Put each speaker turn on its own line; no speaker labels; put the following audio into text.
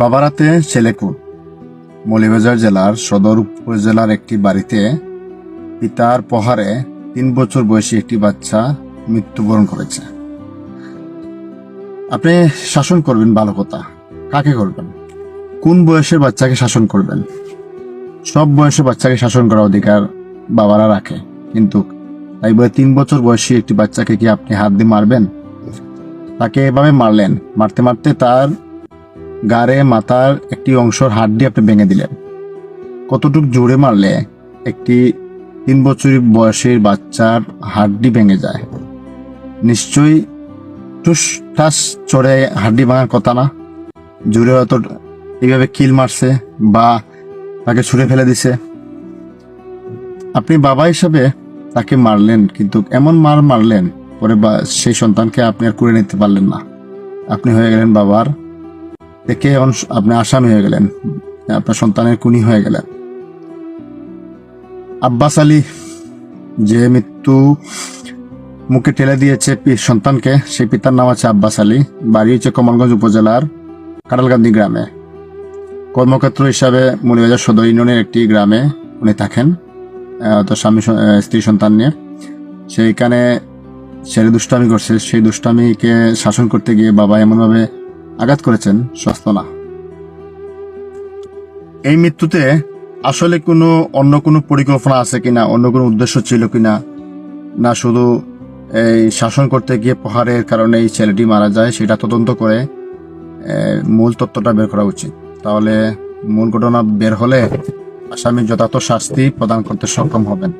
বাবারাতে ছেলেকুট মৌলভীবাজার জেলার সদর উপজেলার একটি বাড়িতে পিতার প্রহারে 3 বছর বয়সী একটি বাচ্চা মৃত্যুবরণ করেছে। আপনি শাসন করবেন ভালো কথা, কাকে করবেন? কোন বয়সের বাচ্চাকে শাসন করবেন? সব বয়সের বাচ্চাকে শাসন করার অধিকার বাবারা রাখে, কিন্তু তাই বলে 3 বছর বয়সী একটি বাচ্চাকে কি আপনি হাত দিয়ে মারবেন? তাকে এভাবে মারলেন, মারতে মারতে তার গাড়ে মাথার একটি অংশের হাড্ডি আপনি ভেঙে দিলেন। কতটুক জোরে মারলে একটি 3 বছর বয়সের বাচ্চার হাড্ডি ভেঙে যায়? নিশ্চয়ই টুস ঠাস চড়ে হাড্ডি ভাঙার কথা না। জোরে হয়তো এইভাবে কিল মারছে বা তাকে ছুঁড়ে ফেলে দিছে। আপনি বাবা হিসাবে তাকে মারলেন, কিন্তু এমন মারলেন পরে সেই সন্তানকে আপনি আর করে নিতে পারলেন না। আপনি হয়ে গেলেন বাবার থেকে এখন আপনি আসামি হয়ে গেলেন, আপনার সন্তানের খুনি হয়ে গেলেন। আব্বাস আলী যে মৃত্যু মুখে ঠেলে দিয়েছে সন্তানকে, সেই পিতার নাম আছে আব্বাস আলী। বাড়ি হচ্ছে কমলগঞ্জ উপজেলার কাটালকান্দি গ্রামে। কর্মক্ষেত্র হিসাবে মৌলভীবাজার সদর ইউনিয়নের একটি গ্রামে উনি থাকেন, তো স্বামী স্ত্রী সন্তান নিয়ে। সেইখানে ছেলে দুষ্টামি করছে, সেই দুষ্টামিকে শাসন করতে গিয়ে বাবা এমনভাবে আঘাত করেছেন, সস্ত না। এই মৃত্যুতে আসলে অন্য কোনো পরিকল্পনা আছে কিনা, অন্য কোনো উদ্দেশ্য ছিল কিনা, না শুধু এই শাসন করতে গিয়ে প্রহারের কারণে এই ছেলেটি মারা যায়, সেটা তদন্ত করে মূল তথ্যটা বের করা উচিত। তাহলে মূল ঘটনা বের হলে আসামি যথাযথ শাস্তি প্রদান করতে সক্ষম হবেন।